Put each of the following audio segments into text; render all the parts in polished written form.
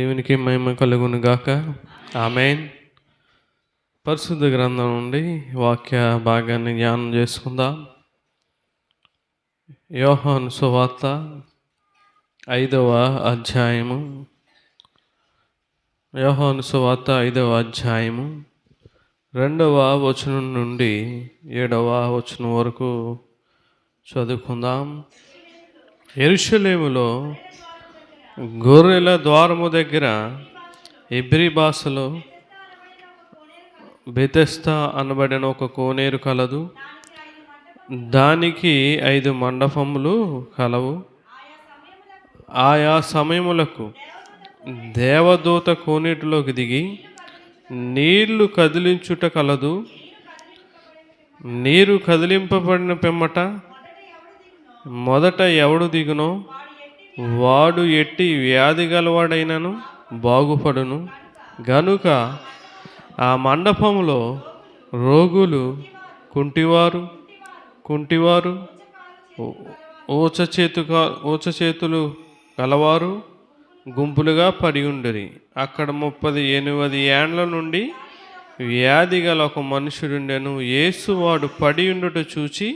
దేవునికి మహిమ కలుగును గాక. ఆమేన్. పరిశుద్ధ గ్రంథం నుండి వాక్య భాగాన్ని ధ్యానం చేసుకుందాం. యోహాను సువార్త 5వ అధ్యాయము. యోహాను సువార్త 5వ అధ్యాయము 2వ వచనం నుండి 7వ వచనం వరకు చదువుకుందాం. యెరూషలేములో గొర్రెల ద్వారము దగ్గర హెబ్రీ భాషలో బెతెస్దా అనబడిన ఒక కోనేరు కలదు. దానికి 5 మండపములు కలవు. ఆయా సమయములకు దేవదూత కోనేటిలోకి దిగి నీళ్లు కదిలించుట కలదు. నీరు కదిలింపబడిన పిమ్మట మొదట ఎవడు దిగునో వాడు ఎట్టి వ్యాధి గలవాడైనను బాగుపడును. గనుక ఆ మండపంలో రోగులు, కుంటివారు, ఊచచేతులు గలవారు గుంపులుగా పడి ఉండిరి. అక్కడ 38 ఏండ్ల నుండి వ్యాధి గల ఒక మనుషుడుండెను. యేసు వాడు పడి ఉండుట చూచి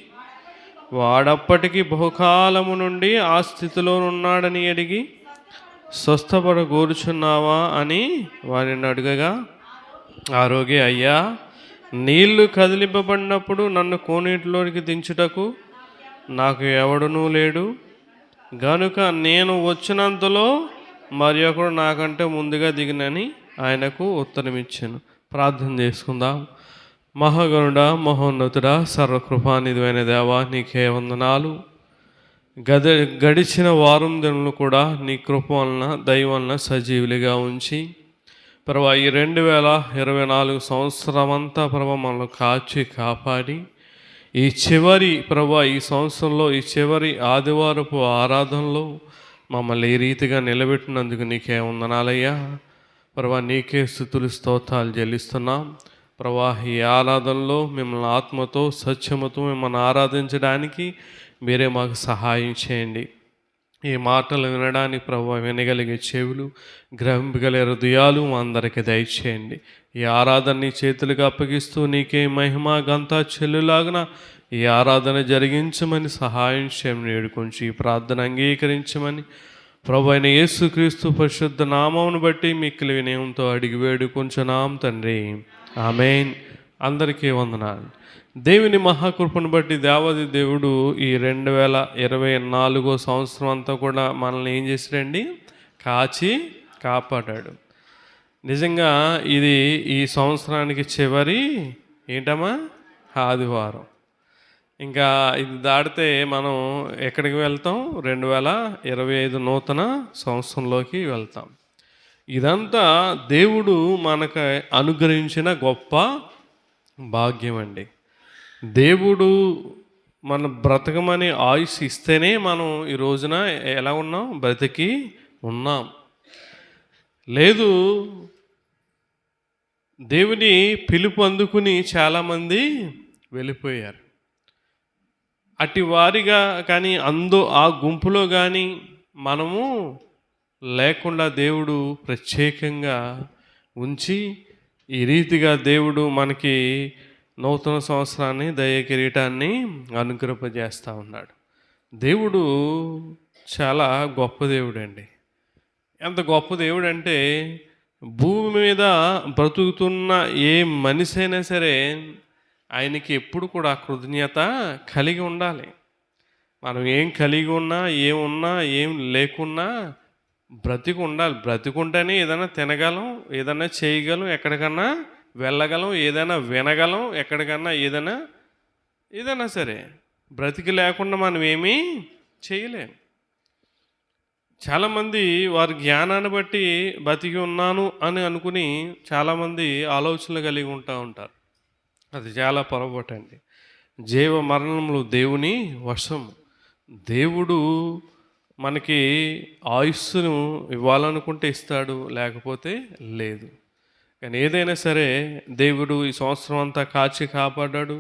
వాడప్పటికి బహుకాలము నుండి ఆ స్థితిలో ఉన్నాడని అడిగి, స్వస్థపడగోరుచున్నావా అని వారిని అడగగా, ఆ రోగి, అయ్యా, నీళ్లు కదిలింపబడినప్పుడు నన్ను కోనేటిలోనికి దించుటకు నాకు ఎవడునూ లేడు. గనుక నేను వచ్చినంతలో మరి ఒకడు నాకంటే ముందుగా దిగినని ఆయనకు ఉత్తరమిచ్చాను. ప్రార్థన చేసుకుందాం. మహాగణుడా, మహోన్నతుడా, సర్వకృపానిధి దేవా, నీకే వందనాలు. గడిచిన వారం దినములు కూడా నీ కృప వలన, దయ వలన సజీవులుగా ఉంచి ప్రభా, ఈ 2024 సంవత్సరం అంతా ప్రభా మనల్ని కాచి కాపాడి ఈ సంవత్సరంలో ఈ చివరి ఆదివారపు ఆరాధనలో మమ్మల్ని ఈ రీతిగా నిలబెట్టినందుకు నీకే వందనాలయ్యా. ప్రభా, నీకే స్తుతులు స్తోత్రాలు చెల్లిస్తున్నాం. ప్రభా, ఈ ఆరాధనలో మిమ్మల్ని ఆత్మతో సత్యముతో మిమ్మల్ని ఆరాధించడానికి మీరే మాకు సహాయం చేయండి. ఈ మాటలు వినడానికి ప్రభా వినగలిగే చెవులు, గ్రహింపగలిగే హృదయాలు మా అందరికీ దయచేయండి. ఈ ఆరాధన నీ చేతులకు అప్పగిస్తూ నీకే మహిమ గంతా చెల్లులాగున ఈ ఆరాధన జరిగించమని సహాయం చేయమని వేడుకొంచి ఈ ప్రార్థన అంగీకరించమని ప్రభు అయిన యేసుక్రీస్తు పరిశుద్ధ నామమును బట్టి మిక్కిలి వినయంతో అడిగి వేడుకొంచున్నాం తండ్రి. ఆమేన్. అందరికీ వందనాలు. దేవుని మహాకృపను బట్టి దేవాది దేవుడు ఈ 2024 సంవత్సరం అంతా కూడా మనల్ని ఏం చేశాడండి? కాచి కాపాడాడు. నిజంగా ఇది ఈ సంవత్సరానికి చివరి ఏంటమ్మా ఆదివారం. ఇంకా ఇది దాటితే మనం ఎక్కడికి వెళ్తాం? 2025 నూతన సంవత్సరంలోకి వెళ్తాం. ఇదంతా దేవుడు మనకు అనుగ్రహించిన గొప్ప భాగ్యం అండి. దేవుడు మన బ్రతకమని ఆయుష్ ఇస్తేనే మనం ఈ రోజున ఎలా ఉన్నాం? బ్రతికి ఉన్నాం. లేదు, దేవుని పిలుపు అందుకుని చాలామంది వెళ్ళిపోయారు. అట్టి వారిగా కానీ ఆ గుంపులో కానీ మనము లేకుండా దేవుడు ప్రత్యేకంగా ఉంచి ఈ రీతిగా దేవుడు మనకి నూతన సంవత్సరాన్ని, దయ కిరీటాన్ని అనుగ్రహింపజేస్తూ ఉన్నాడు. దేవుడు చాలా గొప్ప దేవుడు అండి. ఎంత గొప్ప దేవుడు అంటే, భూమి మీద బ్రతుకుతున్న ఏ మనిషి అయినా సరే ఆయనకి ఎప్పుడు కూడా కృతజ్ఞత కలిగి ఉండాలి. మనం ఏం కలిగి ఉన్నా, ఏమున్నా, ఏం లేకున్నా బ్రతికి ఉండాలి. బ్రతికుంటేనే ఏదైనా తినగలం, ఏదైనా చేయగలం, ఎక్కడికన్నా వెళ్ళగలం, ఏదైనా వినగలం, ఎక్కడికన్నా ఏదైనా సరే. బ్రతికి లేకుండా మనం ఏమీ చేయలేం. చాలామంది వారి జ్ఞానాన్ని బట్టి బతికి ఉన్నాను అని అనుకుని చాలామంది ఆలోచనలు కలిగి ఉంటారు. అది చాలా పొరపాటు అండి. జీవ మరణములు దేవుని వశం. దేవుడు మనకి ఆయుస్సును ఇవ్వాలనుకుంటే ఇస్తాడు, లేకపోతే లేదు. కానీ ఏదైనా సరే దేవుడు ఈ సంవత్సరం అంతా కాచి కాపాడాడు.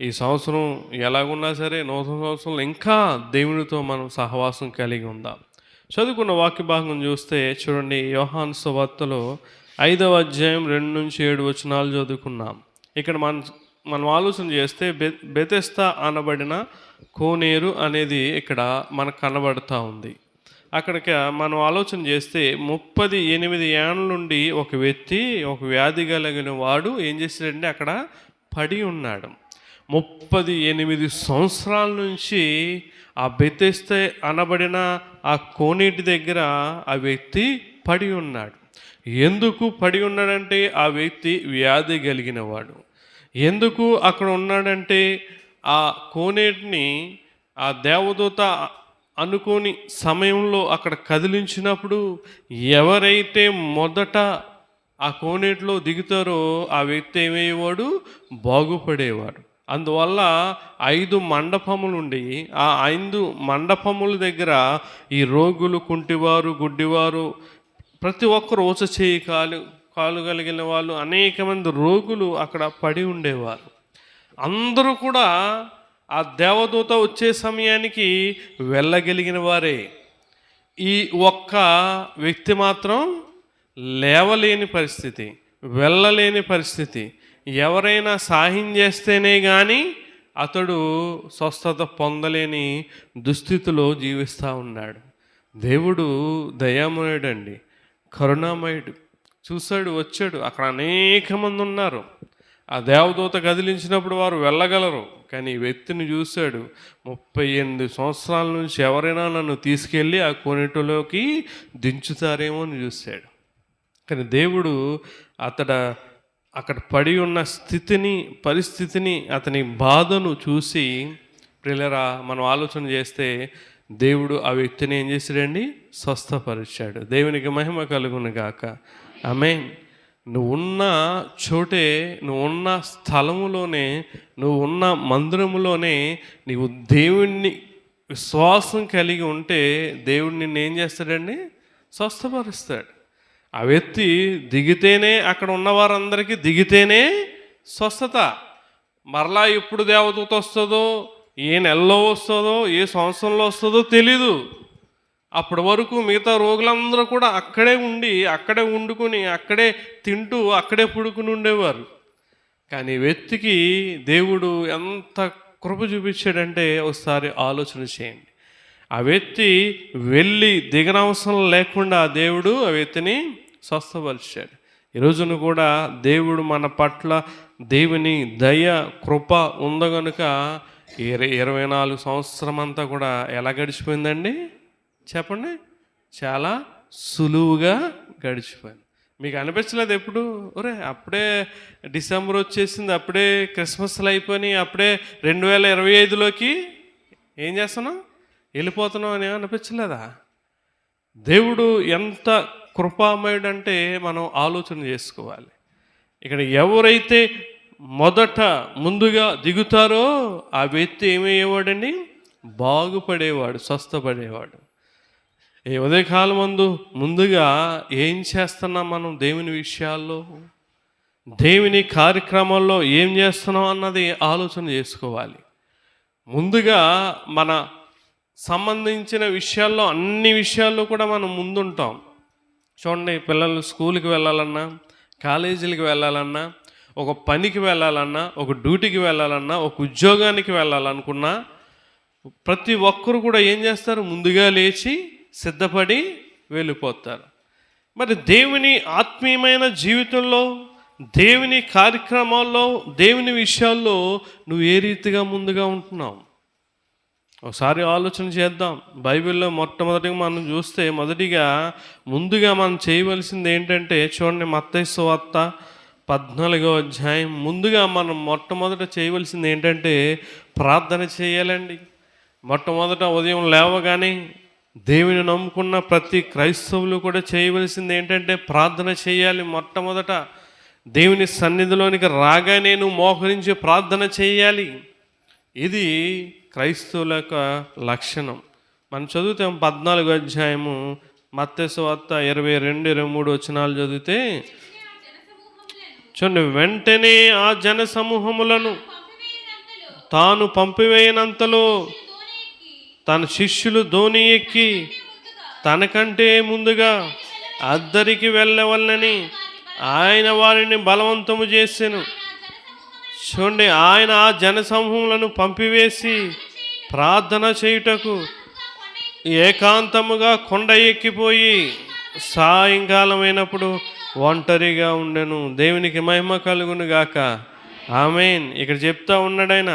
ఈ సంవత్సరం ఎలాగున్నా సరే నూతన సంవత్సరంలో ఇంకా దేవునితో మనం సహవాసం కలిగి ఉందాం. చదువుకున్న వాక్య భాగం చూస్తే చూడండి, యోహాను సువార్తలో 5వ అధ్యాయం 2-7 వచనాలు చదువుకున్నాం. ఇక్కడ మనం ఆలోచన చేస్తే బెతెస్దా అనబడిన కోనేరు అనేది ఇక్కడ మనకు కనబడుతూ ఉంది. అక్కడికి మనం ఆలోచన చేస్తే 38 ఏళ్ళ నుండి ఒక వ్యక్తి, ఒక వ్యాధి కలిగిన వాడు ఏం చేశాడంటే అక్కడ పడి ఉన్నాడు. 38 సంవత్సరాల నుంచి ఆ బెతెస్దా అనబడిన ఆ కోనేటి దగ్గర ఆ వ్యక్తి పడి ఉన్నాడు. ఎందుకు పడి ఉన్నాడంటే ఆ వ్యక్తి వ్యాధి కలిగిన వాడు. ఎందుకు అక్కడ ఉన్నాడంటే ఆ కోనేటిని ఆ దేవదూత అనుకోని సమయంలో అక్కడ కదిలించినప్పుడు ఎవరైతే మొదట ఆ కోనేటిలో దిగుతారో ఆ వ్యక్తి ఏమయ్యేవాడు, బాగుపడేవాడు. అందువల్ల 5 మండపములు ఉండి ఆ 5 మండపముల దగ్గర ఈ రోగులు, కుంటివారు, గుడ్డివారు, ప్రతి ఒక్కరు ఊచ చేయి కాలు కలిగిన వాళ్ళు, అనేక మంది రోగులు అక్కడ పడి ఉండేవారు. అందరూ కూడా ఆ దేవదూత వచ్చే సమయానికి వెళ్ళగలిగిన వారే. ఈ ఒక్క వ్యక్తి మాత్రం లేవలేని పరిస్థితి, వెళ్ళలేని పరిస్థితి. ఎవరైనా సహాయం చేస్తేనే కానీ అతడు స్వస్థత పొందలేని దుస్థితిలో జీవిస్తూ ఉన్నాడు. దేవుడు దయామయుడు అండి, కరుణామయుడు. చూశాడు, వచ్చాడు. అక్కడ అనేక మంది ఉన్నారు. ఆ దేవదూత కదిలించినప్పుడు వారు వెళ్ళగలరు, కానీ ఈ వ్యక్తిని చూశాడు. 38 సంవత్సరాల నుంచి ఎవరైనా నన్ను తీసుకెళ్ళి ఆ కోనేటిలోకి దించుతారేమో అని చూశాడు. కానీ దేవుడు అక్కడ పడి ఉన్న పరిస్థితిని, అతని బాధను చూసి, ప్రియులరా, మనం ఆలోచన చేస్తే దేవుడు ఆ వ్యక్తిని ఏం చేశాడండి, స్వస్థపరిచాడు. దేవునికి మహిమ కలుగును గాక. ఆమేన్. నువ్వున్న చోటే, నువ్వున్న స్థలములోనే, నువ్వున్న మందిరములోనే నీవు దేవుణ్ణి విశ్వాసం కలిగి ఉంటే దేవుడు నిన్ను ఏం చేస్తాడండి, స్వస్థపరుస్తాడు. ఆ వ్యక్తి దిగితేనే, అక్కడ ఉన్నవారందరికీ దిగితేనే స్వస్థత. మరలా ఎప్పుడు దేవదూత వస్తుందో, ఏ నెలలో వస్తుందో, ఏ సంవత్సరంలో వస్తుందో తెలీదు. అప్పటి వరకు మిగతా రోగులందరూ కూడా అక్కడే వండుకొని, అక్కడే తింటూ, అక్కడే పుడుకుని ఉండేవారు. కానీ వ్యక్తికి దేవుడు ఎంత కృప చూపించాడంటే ఒకసారి ఆలోచన చేయండి. ఆ వ్యక్తి వెళ్ళి దిగనవసరం లేకుండా దేవుడు ఆ వ్యక్తిని స్వస్థపరిచాడు. ఈరోజును కూడా దేవుడు మన పట్ల దేవుని దయ, కృప ఉంది కనుక 24 సంవత్సరం అంతా కూడా ఎలా గడిచిపోయిందండి చెప్పండి? చాలా సులువుగా గడిచిపోయింది. మీకు అనిపించలేదు ఎప్పుడు, ఒరే అప్పుడే డిసెంబర్ వచ్చేసింది, అప్పుడే క్రిస్మస్లు అయిపోయినాయి, అప్పుడే 2025లోకి ఏం చేస్తున్నాం, వెళ్ళిపోతున్నాం అని అనిపించలేదా? దేవుడు ఎంత కృపామయుడు అంటే మనం ఆలోచన చేసుకోవాలి. ఇక్కడ ఎవరైతే ముందుగా దిగుతారో ఆ వ్యక్తి ఏమయ్యేవాడండి, బాగుపడేవాడు, స్వస్థపడేవాడు. ఈ ఉదయకాలం ముందుగా ఏం చేస్తున్నాం మనం దేవుని విషయాల్లో, దేవుని కార్యక్రమాల్లో ఏం చేస్తున్నాం అన్నది ఆలోచన చేసుకోవాలి. ముందుగా మన సంబంధించిన విషయాల్లో, అన్ని విషయాల్లో కూడా మనం ముందుంటాం. చూడండి, పిల్లలు స్కూల్కి వెళ్ళాలన్నా, కాలేజీలకు వెళ్ళాలన్నా, ఒక పనికి వెళ్ళాలన్నా, ఒక డ్యూటీకి వెళ్ళాలన్నా, ఒక ఉద్యోగానికి వెళ్ళాలనుకున్నా ప్రతి ఒక్కరు కూడా ఏం చేస్తారు, ముందుగా లేచి సిద్ధపడి వెళ్ళిపోతారు. మరి దేవుని ఆత్మీయమైన జీవితంలో, దేవుని కార్యక్రమాల్లో, దేవుని విషయాల్లో నువ్వు ఏ రీతిగా ముందుగా ఉంటున్నావు ఒకసారి ఆలోచన చేద్దాం. బైబిల్లో మొట్టమొదటిగా మనం చూస్తే ముందుగా మనం చేయవలసింది ఏంటంటే, చూడండి మత్తయి సువార్త 14వ అధ్యాయం. ముందుగా మనం మొట్టమొదట చేయవలసింది ఏంటంటే ప్రార్థన చేయాలండి. మొట్టమొదట ఉదయం లేవగానే దేవుని నమ్ముకున్న ప్రతి క్రైస్తవులు కూడా చేయవలసింది ఏంటంటే ప్రార్థన చేయాలి. మొట్టమొదట దేవుని సన్నిధిలోనికి రాగానే నువ్వు మోకరించి ప్రార్థన చేయాలి. ఇది క్రైస్తవుల యొక్క లక్షణం. మనం చదివితే 14వ అధ్యాయము మత్తయి సువార్త 22-23 వచనాలు చదివితే చూడండి, వెంటనే ఆ జన సమూహములను తాను పంపివేయనంతలో తన శిష్యులు దోణి ఎక్కి తనకంటే ముందుగా అద్దరికి వెళ్ళవలనని ఆయన వారిని బలవంతము చేసెను. చూడండి, ఆయన ఆ జనసమూహములను పంపివేసి ప్రార్థన చేయుటకు ఏకాంతముగా కొండ ఎక్కిపోయి సాయంకాలం అయినప్పుడు ఒంటరిగా ఉండెను. దేవునికి మహిమ కలుగును గాక. ఆమేన్. ఇక్కడ చెప్తా ఉన్నాడు ఆయన.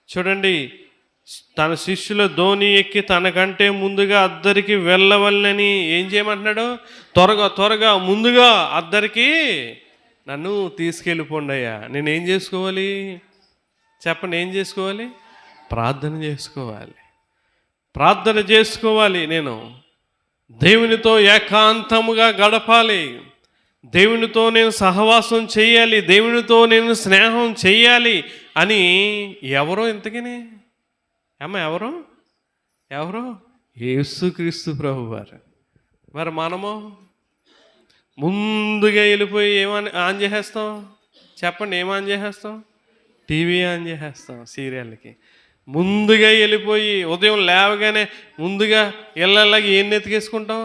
చూడండి, తన శిష్యుల ధోని ఎక్కి తనకంటే ముందుగా అద్దరికి వెళ్ళవలనని ఏం చేయమంటున్నాడు? త్వరగా ముందుగా అద్దరికి నన్ను తీసుకెళ్ళిపోండి అయ్యా. నేనేం చేసుకోవాలి చెప్పండి? ఏం చేసుకోవాలి? ప్రార్థన చేసుకోవాలి. ప్రార్థన చేసుకోవాలి. నేను దేవునితో ఏకాంతముగా గడపాలి. దేవునితో నేను సహవాసం చేయాలి. దేవునితో నేను స్నేహం చేయాలి అని ఎవరో ఇంతకని ఎవరు? యేసుక్రీస్తు ప్రభువారు. మరి మనము ముందుగా వెళ్ళిపోయి ఏమని ఆన్ చేసేస్తాం చెప్పండి? ఏం ఆన్ చేసేస్తాం? టీవీ ఆన్ చేసేస్తాం. సీరియల్కి ముందుగా వెళ్ళిపోయి ఉదయం లేవగానే ముందుగా ఇళ్ళకి ఏం ఎతికేసుకుంటాం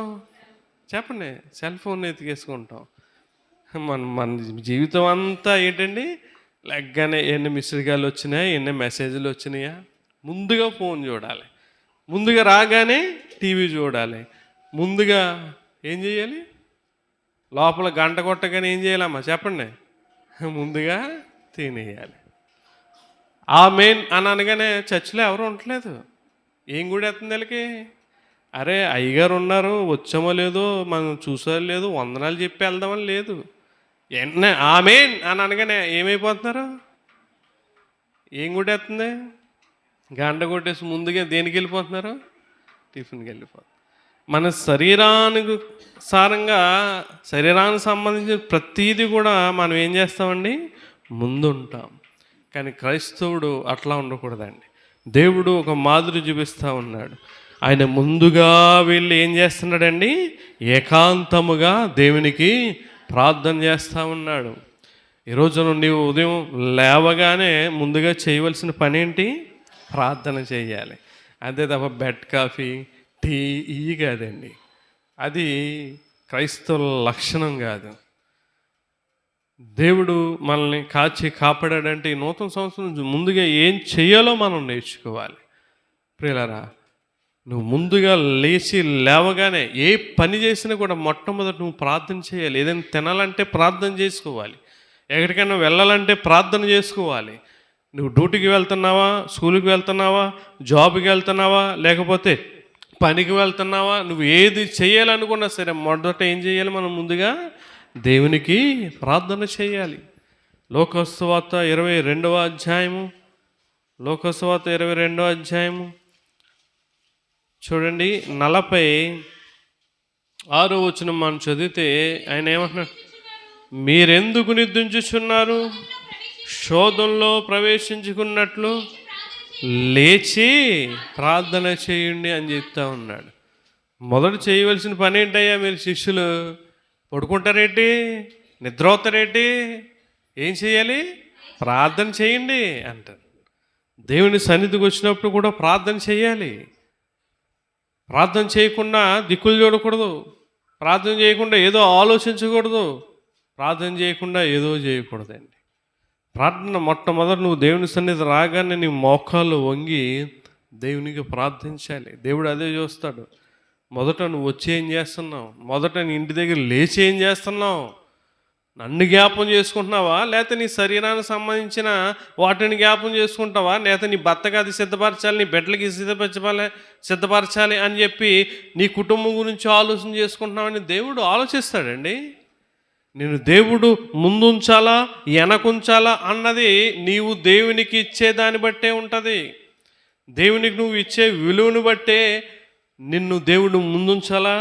చెప్పండి? సెల్ ఫోన్ ఎతికేసుకుంటాం. మన జీవితం అంతా ఏంటండి? లెగ్గానే ఎన్ని మిస్డ్ కాల్ వచ్చినాయా, ఎన్ని మెసేజ్లు వచ్చినాయా? ముందుగా ఫోన్ చూడాలి, ముందుగా రాగానే టీవీ చూడాలి, ముందుగా ఏం చేయాలి? లోపల గంట కొట్టగానే ఏం చేయాలమ్మా చెప్పండి? ముందుగా తినేయాలి. ఆమేన్ అని అనగానే చర్చిలో ఎవరు ఉండట్లేదు. ఏం గుడి ఎత్తుంది వీళ్ళకి? అరే అయ్యగారు ఉన్నారు, వచ్చామో లేదో మనం చూసారో లేదు, వందనాలు చెప్పి వెళ్దామని లేదు. ఎన్న ఆమేన్ అని అనగానే ఏమైపోతున్నారు? ఏం గుడి ఎత్తుంది? గంట కొట్టేసి ముందుగా దేనికి వెళ్ళిపోతున్నారు? టిఫిన్కి వెళ్ళిపోతున్నారు. మన శరీరానికి సంబంధించిన ప్రతీది కూడా మనం ఏం చేస్తామండి? ముందుంటాం. కానీ క్రైస్తవుడు అట్లా ఉండకూడదండి. దేవుడు ఒక మాదిరి చూపిస్తూ ఉన్నాడు. ఆయన ముందుగా వీళ్ళు ఏం చేస్తున్నాడండి? ఏకాంతముగా దేవునికి ప్రార్థన చేస్తూ ఉన్నాడు. ఈరోజు నీవు ఉదయం లేవగానే ముందుగా చేయవలసిన పని ఏంటి? ప్రార్థన చేయాలి. అంతే తప్ప బెడ్ కాఫీ టీ ఇవి కాదండి. అది క్రైస్తవుల లక్షణం కాదు. దేవుడు మనల్ని కాపాడాడంటే ఈ నూతన సంవత్సరం ముందుగా ఏం చేయాలో మనం నేర్చుకోవాలి. ప్రియులారా, నువ్వు ముందుగా లేవగానే ఏ పని చేసినా కూడా మొట్టమొదటి నువ్వు ప్రార్థన చేయాలి. ఏదైనా తినాలంటే ప్రార్థన చేసుకోవాలి. ఎక్కడికైనా వెళ్ళాలంటే ప్రార్థన చేసుకోవాలి. నువ్వు డ్యూటీకి వెళ్తున్నావా, స్కూల్కి వెళ్తున్నావా, జాబ్కి వెళ్తున్నావా, లేకపోతే పనికి వెళ్తున్నావా, నువ్వు ఏది చేయాలనుకున్నా సరే మొదట ఏం చేయాలి? మనం ముందుగా దేవునికి ప్రార్థన చేయాలి. లోకసువార్త 22వ అధ్యాయము, లోకసువార్త 22వ అధ్యాయము చూడండి, 46వ వచనం మనం చదివితే ఆయన ఏమంటున్నాడు? మీరెందుకు నిద్రించుచున్నారు? శోధంలో ప్రవేశించుకున్నట్లు లేచి ప్రార్థన చేయండి అని చెప్తా ఉన్నాడు. మొదట చేయవలసిన పని ఏంటయ్యా? మీరు శిష్యులు పడుకుంటారేంటి, నిద్రపోతారేంటి? ఏం చేయాలి? ప్రార్థన చేయండి అంటారు. దేవుని సన్నిధికి వచ్చినప్పుడు కూడా ప్రార్థన చేయాలి. ప్రార్థన చేయకుండా దిక్కులు చూడకూడదు. ప్రార్థన చేయకుండా ఏదో ఆలోచించకూడదు. ప్రార్థన చేయకుండా ఏదో చేయకూడదండి. ప్రార్థన మొట్టమొదటి నువ్వు దేవుని సన్నిధి రాగానే నీ మోకాళ్ళు వంగి దేవునికి ప్రార్థించాలి. దేవుడు అదే చూస్తాడు. మొదట నువ్వు వచ్చి ఏం చేస్తున్నావు? మొదట నీ ఇంటి దగ్గర లేచి ఏం చేస్తున్నావు? నన్ను జ్ఞాపం చేసుకుంటున్నావా, లేకపోతే నీ శరీరానికి సంబంధించిన వాటిని జ్ఞాపం చేసుకుంటావా, లేకపోతే నీ భర్తకి అది సిద్ధపరచాలి, నీ బిడ్డలకి సిద్ధపరచాలి అని చెప్పి నీ కుటుంబం గురించి ఆలోచన చేసుకుంటున్నావని దేవుడు ఆలోచిస్తాడండి. నేను దేవుడు ముందుంచాలా వెనకుంచాలా అన్నది నీవు దేవునికి ఇచ్చేదాన్ని బట్టే ఉంటుంది. దేవునికి నువ్వు ఇచ్చే విలువను బట్టే నిన్ను దేవుడు ముందుంచాలా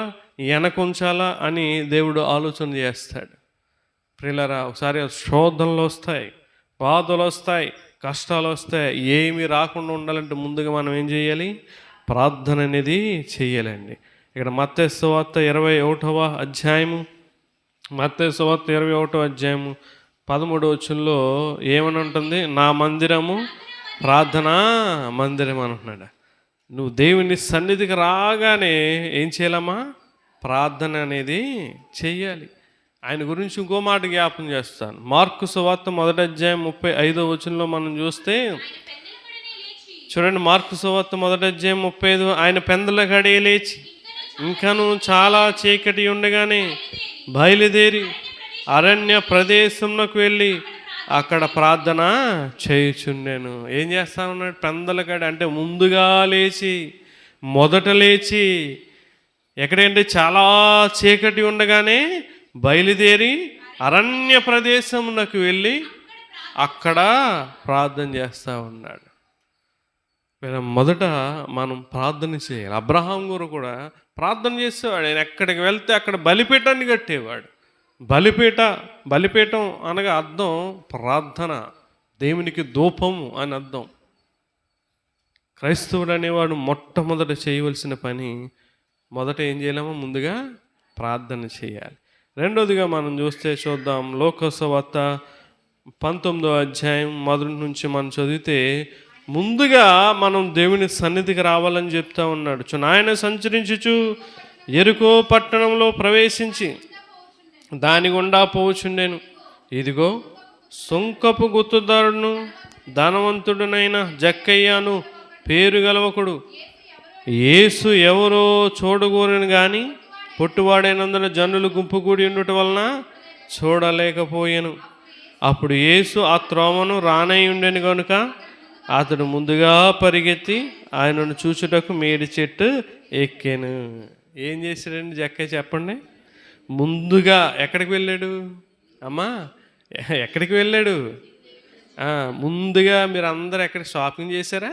వెనకుంచాలా అని దేవుడు ఆలోచన చేస్తాడు. ప్రియులారా, ఒకసారి శోధనలు వస్తాయి, బాధలు వస్తాయి, కష్టాలు వస్తాయి. ఏమి రాకుండా ఉండాలంటే ముందుగా మనం ఏం చేయాలి? ప్రార్థన అనేది చేయాలండి. ఇక్కడ మత్తయి సువార్త 21వ అధ్యాయము, మత్తయి సువార్త 21వ అధ్యాయము 13వ వచనంలో ఏమని ఉంటుంది? నా మందిరము ప్రార్థనా మందిరం అంటున్నాడు. నువ్వు దేవుని సన్నిధికి రాగానే ఏం చేయాలమ్మా? ప్రార్థన అనేది చెయ్యాలి. ఆయన గురించి ఇంకో మాట జ్ఞాపం చేస్తాను. మార్కు సువార్త 1వ అధ్యాయం 35వ వచనంలో మనం చూస్తే చూడండి. మార్కు సువార్త 1వ అధ్యాయం 35, ఆయన పెందల గడియ లేచి ఇంకను చాలా చీకటి ఉండగానే బయలుదేరి అరణ్య ప్రదేశంలోకి వెళ్ళి అక్కడ ప్రార్థన చేయుచుండెను. ఏం చేస్తా ఉన్నాడు? పెందల గడి అంటే ముందుగా లేచి, మొదట లేచి, ఎక్కడంటే చాలా చీకటి ఉండగానే బయలుదేరి అరణ్య ప్రదేశంలోకి వెళ్ళి అక్కడ ప్రార్థన చేస్తూ ఉన్నాడు. మొదట మనం ప్రార్థన చేయాలి. అబ్రహాం గారు కూడా ప్రార్థన చేసేవాడు. ఆయన ఎక్కడికి వెళ్తే అక్కడ బలిపీఠాన్ని కట్టేవాడు. బలిపీఠం అనగా అర్థం ప్రార్థన, దేవునికి ధూపము అని అర్థం. క్రైస్తవుడు అనేవాడు మొట్టమొదట చేయవలసిన పని, మొదట ఏం చేయలేమో ముందుగా ప్రార్థన చేయాలి. రెండోదిగా మనం చూద్దాం. లోక సువార్త 19వ అధ్యాయం మొదటి నుంచి మనం చదివితే ముందుగా మనం దేవుని సన్నిధికి రావాలని చెప్తా ఉన్నాడు. ఆయన సంచరించుచు యెరికో పట్టణంలో ప్రవేశించి దాని గుండా పోవుచుండెను. ఇదిగో సుంకపు గుత్తుదారుడును ధనవంతుడునైన జక్కయ్యను పేరు గలవకుడు యేసు ఎవరో చూడగోరను కానీ పొట్టువాడైనందున జనులు గుంపు కూడి ఉండటం వలన చూడలేకపోయాను. అప్పుడు యేసు ఆ త్రోవను రానై ఉండెను కనుక అతడు ముందుగా పరిగెత్తి ఆయనను చూచుటకు మేడి చెట్టు ఎక్కాను. ఏం చేశాడండి జక్కయ్య చెప్పండి? ముందుగా ఎక్కడికి వెళ్ళాడు అమ్మా? ఎక్కడికి వెళ్ళాడు? ముందుగా మీరు అందరు ఎక్కడ షాపింగ్ చేశారా?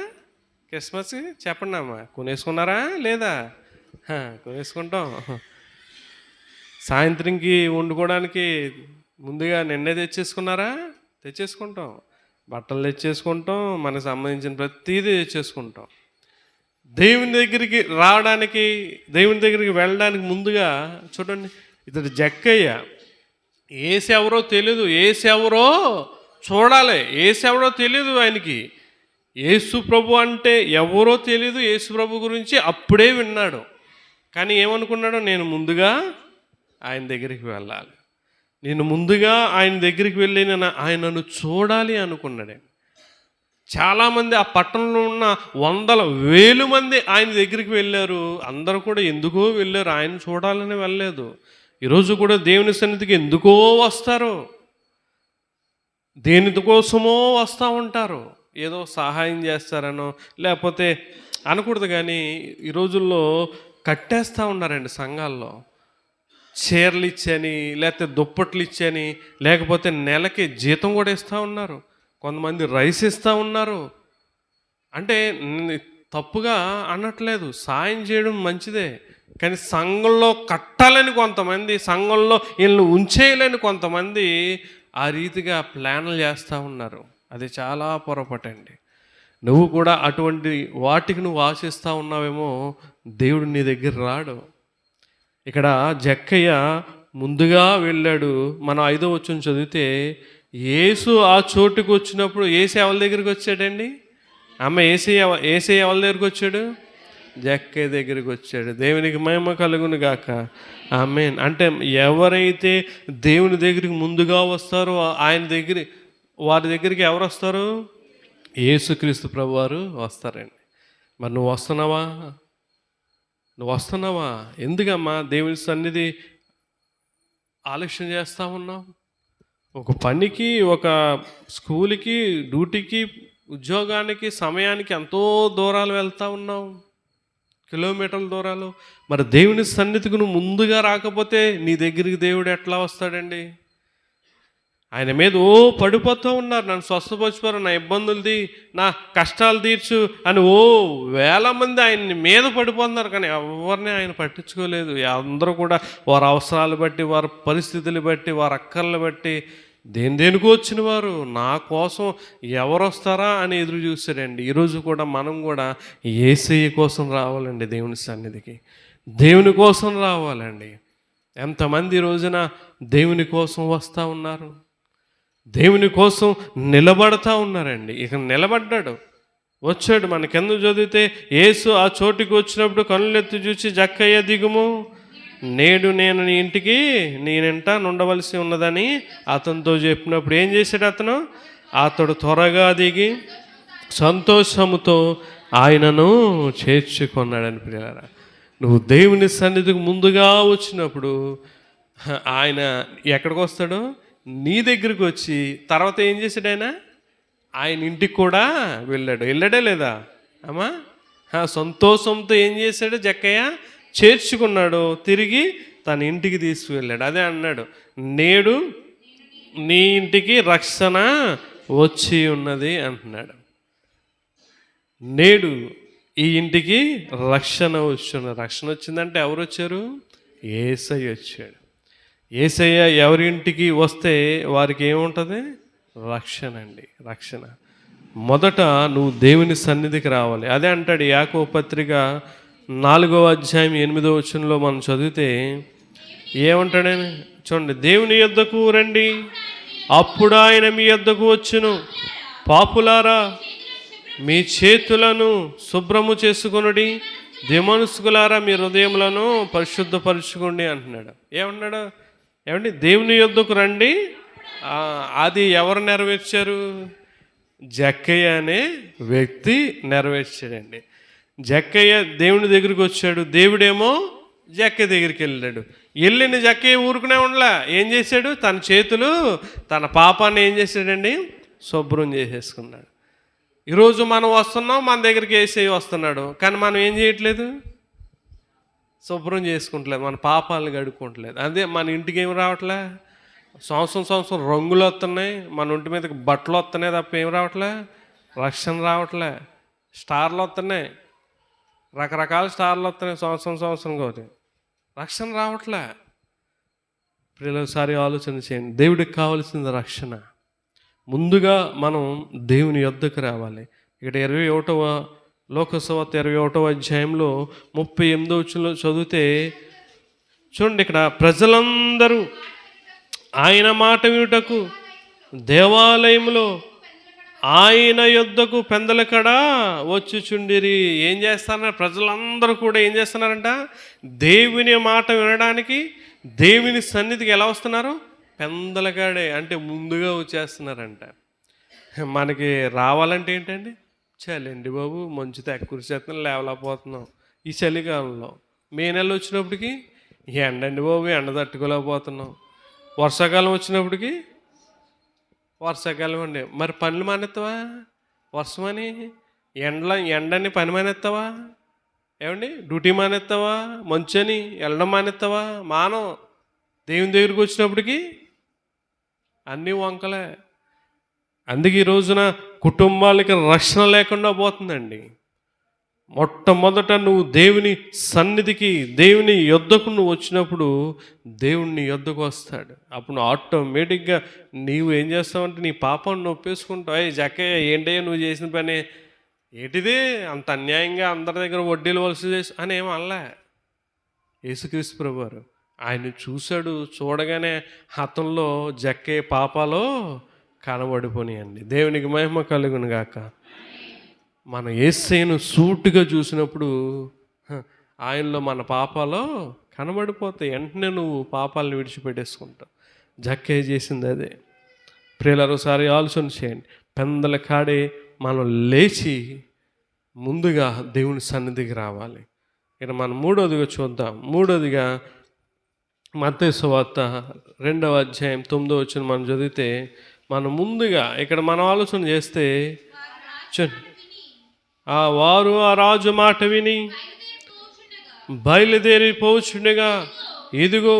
క్రిస్మస్ చెప్పండి అమ్మా. కొనేసుకున్నారా లేదా? కొనేసుకుంటాం. సాయంత్రంకి వండుకోవడానికి ముందుగా నిన్నే తెచ్చేసుకున్నారా? తెచ్చేసుకుంటాం. బట్టలు తెచ్చేసుకుంటాం, మనకు సంబంధించిన ప్రతిదీ తెచ్చేసుకుంటాం. దేవుని దగ్గరికి రావడానికి, దేవుని దగ్గరికి వెళ్ళడానికి ముందుగా చూడండి, ఇతడు జక్కయ్య. యేసు ఎవరో తెలియదు, యేసు ఎవరో చూడాలి, యేసు ఎవరో తెలియదు ఆయనకి. యేసు ప్రభు అంటే ఎవరో తెలియదు. యేసు ప్రభు గురించి అప్పుడే విన్నాడు. కానీ ఏమనుకున్నాడు? నేను ముందుగా ఆయన దగ్గరికి వెళ్ళాలి, నేను ముందుగా ఆయన దగ్గరికి వెళ్ళి నేను ఆయనను చూడాలి అనుకున్నాడే. చాలామంది ఆ పట్టణంలో ఉన్న 100,000 మంది ఆయన దగ్గరికి వెళ్ళారు. అందరూ కూడా ఎందుకో వెళ్ళారు, ఆయన చూడాలని వెళ్ళలేదు. ఈరోజు కూడా దేవుని సన్నిధికి ఎందుకో వస్తారు, దేనికోసమో వస్తూ ఉంటారు. ఏదో సహాయం చేస్తారనో లేకపోతే అనకూడదు, కానీ ఈ రోజుల్లో కట్టేస్తూ ఉన్నారండి సంఘాల్లో. చీరలు ఇచ్చని, లేకపోతే దుప్పట్లు ఇచ్చని, లేకపోతే నెలకి జీతం కూడా ఇస్తూ ఉన్నారు. కొంతమంది రైస్ ఇస్తూ ఉన్నారు. అంటే తప్పుగా అనట్లేదు, సాయం చేయడం మంచిదే. కానీ సంఘంలో కట్టాలని కొంతమంది, సంఘంలో వీళ్ళని ఉంచేయాలని కొంతమంది ఆ రీతిగా ప్లాన్లు చేస్తూ ఉన్నారు. అది చాలా పొరపాటండి. నువ్వు కూడా అటువంటి వాటికి నువ్వు ఆశిస్తూ ఉన్నావేమో, దేవుడు నీ దగ్గర రాడు. ఇక్కడ జక్కయ్య ముందుగా వెళ్ళాడు. మనం 5వ వచనం చదివితే యేసు ఆ చోటుకు వచ్చినప్పుడు యేసు ఎవరి దగ్గరికి వచ్చాడండి? అమ్మ, యేసు ఎవరి దగ్గరికి వచ్చాడు? జక్కయ్య దగ్గరికి వచ్చాడు. దేవునికి మహిమ కలుగును గాక. ఆమేన్. అంటే ఎవరైతే దేవుని దగ్గరికి ముందుగా వస్తారో వారి దగ్గరికి ఎవరు వస్తారు? యేసుక్రీస్తు ప్రభువారు వస్తారండి. మరి నువ్వు వస్తున్నావా? ఎందుకమ్మా దేవుని సన్నిధి ఆలస్యం చేస్తూ ఉన్నావు? ఒక పనికి, ఒక స్కూల్కి, డ్యూటీకి, ఉద్యోగానికి, సమయానికి ఎంతో దూరాలు వెళ్తూ ఉన్నావు, కిలోమీటర్ల దూరాలు. మరి దేవుని సన్నిధికి నువ్వు ముందుగా రాకపోతే నీ దగ్గరికి దేవుడు ఎట్లా వస్తాడండి? ఆయన మీద పడిపోతూ ఉన్నారు. నన్ను స్వస్థపరిచిపోరు, నా ఇబ్బందులది, నా కష్టాలు తీర్చు అని వేల మంది ఆయన మీద పడిపోతున్నారు. కానీ ఎవరిని ఆయన పట్టించుకోలేదు. అందరూ కూడా వారి అవసరాలు బట్టి, వారి పరిస్థితులు బట్టి, వారి అక్కర్లు బట్టి దేనికో వచ్చిన వారు నా కోసం ఎవరు వస్తారా అని ఎదురు చూశారండి. ఈరోజు కూడా మనం కూడా యేసయ్య కోసం రావాలండి. దేవుని సన్నిధికి దేవుని కోసం రావాలండి. ఎంతమంది ఈ రోజున దేవుని కోసం వస్తూ ఉన్నారు, దేవుని కోసం నిలబడతా ఉన్నారండి. ఇక నిలబడ్డాడు, వచ్చాడు. మనకెందుకు చదివితే యేసు ఆ చోటుకి వచ్చినప్పుడు కనులెత్తి చూసి జక్కయ్య దిగుము, నేడు నేను నీ ఇంటికి నేనింట నుండవలసి ఉన్నదని అతనితో చెప్పినప్పుడు ఏం చేశాడు అతడు త్వరగా దిగి సంతోషముతో ఆయనను చేర్చుకున్నాడని. ప్రియులారా, నువ్వు దేవుని సన్నిధికి ముందుగా వచ్చినప్పుడు ఆయన ఎక్కడికి వస్తాడో నీ దగ్గరికి వచ్చి తర్వాత ఏం చేశాడు? ఆయన ఇంటికి కూడా వెళ్ళాడే లేదా అమ్మా? సంతోషంతో ఏం చేశాడు? జక్కయ్య చేర్చుకున్నాడు, తిరిగి తన ఇంటికి తీసుకువెళ్ళాడు. అదే అన్నాడు, నేడు నీ ఇంటికి రక్షణ వచ్చి ఉన్నది అంటున్నాడు. నేడు ఈ ఇంటికి రక్షణ వచ్చున్నది. రక్షణ వచ్చిందంటే ఎవరు వచ్చారు? యేసయ్య వచ్చాడు. యేసయ్య ఎవరి ఇంటికి వస్తే వారికి ఏముంటుంది? రక్షణ అండి, రక్షణ. మొదట నువ్వు దేవుని సన్నిధికి రావాలి. అదే అంటాడు యాకోబు పత్రిక 4వ అధ్యాయం 8వ వచనంలో మనం చదివితే ఏమంటాడని చూడండి, దేవుని యొద్దకు రండి, అప్పుడు ఆయన మీ యొద్దకు వచ్చును. పాపులారా, మీ చేతులను శుభ్రము చేసుకొనుడి, దిమనస్కులారా మీ హృదయములను పరిశుద్ధపరచుకోండి అంటున్నాడు. ఏమన్నాడు? ఏమండి, దేవుని యొద్దకు రండి. అది ఎవరు నెరవేర్చారు? జక్కయ్య అనే వ్యక్తి నెరవేర్చాడండి. జక్కయ్య దేవుని దగ్గరికి వచ్చాడు, దేవుడేమో జక్కయ్య దగ్గరికి వెళ్ళాడు. వెళ్ళిన జక్కయ్య ఊరుకునే ఉండలా, ఏం చేశాడు? తన చేతులు తన పాపాన్ని ఏం చేశాడండి? శుభ్రం చేసేసుకున్నాడు. ఈరోజు మనం వస్తున్నాం, మన దగ్గరికి యేసయ్య వస్తున్నాడు, కానీ మనం ఏం చేయట్లేదు? శుభ్రం చేసుకుంటలేదు, మన పాపాలను గడుపుకుంటలేదు. అదే మన ఇంటికి ఏమి రావట్లే, సంవత్సరం రంగులు వస్తున్నాయి, మన ఒంటి మీదకి బట్టలు వస్తున్నాయి తప్ప ఏం రావట్లే, రక్షణ రావట్లే. స్టార్లు వస్తున్నాయి, రకరకాల స్టార్లు వస్తున్నాయి, సంవత్సరం ఒకటి, రక్షణ రావట్లే. ఒకసారి ఆలోచన చేయండి. దేవుడికి కావాల్సింది రక్షణ. ముందుగా మనం దేవుని యొద్దకు రావాలి. ఇక్కడ 21వ లోకసువార్త 21వ అధ్యాయంలో 38వ వచనంలో చదివితే చూడండి, ఇక్కడ ప్రజలందరూ ఆయన మాట వినుటకు దేవాలయంలో ఆయన యొద్దకు పెందలకడ వచ్చుచుండిరి. ఏం చేస్తున్నారు? ప్రజలందరూ కూడా ఏం చేస్తున్నారంట? దేవుని మాట వినడానికి దేవుని సన్నిధికి ఎలా వస్తున్నారు? పెందలకాడే, అంటే ముందుగా వచ్చేస్తున్నారంట. మనకి రావాలంటే ఏంటండి? చలండి బాబు, మంచు కురిసేస్తున్నాం, లేవలేకపోతున్నాం. ఈ చలికాలంలో మే నెల వచ్చినప్పటికి ఎండండి బాబు, ఎండ తట్టుకోలేకపోతున్నాం. వర్షాకాలం వచ్చినప్పటికి వర్షాకాలం అండి, మరి పనులు మానేస్తావా? వర్షమని ఎండని పని మానేస్తావా? ఏమండి, డ్యూటీ మానేస్తావా? మంచు అని వెళ్ళడం మానేస్తావా? మానం. దేవుని దగ్గరికి వచ్చినప్పటికి అన్నీ వంకలే. అందుకే ఈ రోజున కుటుంబాలకి రక్షణ లేకుండా పోతుందండి. మొట్టమొదట నువ్వు దేవుని సన్నిధికి, దేవుని యొద్దకు నువ్వు వచ్చినప్పుడు దేవుని యొద్దకు వస్తాడు. అప్పుడు ఆటోమేటిక్గా నీవు ఏం చేస్తావంటే నీ పాపాన్ని ఒప్పేసుకుంటావు. జక్కయ్య, ఏంటయ్యా నువ్వు చేసిన పని ఏంటిది? అంత అన్యాయంగా అందరి దగ్గర వడ్డీలు వలస చేసి అని ఏం అనలే. యేసుక్రీస్తు ప్రభువారు ఆయన చూశాడు. చూడగానే అతనిలో జక్కయ్య పాపాలో కనబడిపోయాయండి. దేవునికి మహిమ కలుగును గాక. మన యేసయ్యను సూటిగా చూసినప్పుడు ఆయనలో మన పాపాలో కనబడిపోతాయి. వెంటనే నువ్వు పాపాలను విడిచిపెట్టేసుకుంటావు. జక్కయ్య చేసింది అదే. ప్రియులారా, ఒకసారి ఆలోచన చేయండి. పెందల కాడే మనం లేచి ముందుగా దేవుని సన్నిధికి రావాలి. ఇక్కడ మనం మూడోదిగా చూద్దాం. మూడోదిగా మత్తయి సువార్త 2వ అధ్యాయం 9వ వచనం మనం చదివితే, మనం ముందుగా ఇక్కడ మనం ఆలోచన చేస్తే వారు ఆ రాజు మాట విని బయలుదేరిపోచుండగా, ఇదిగో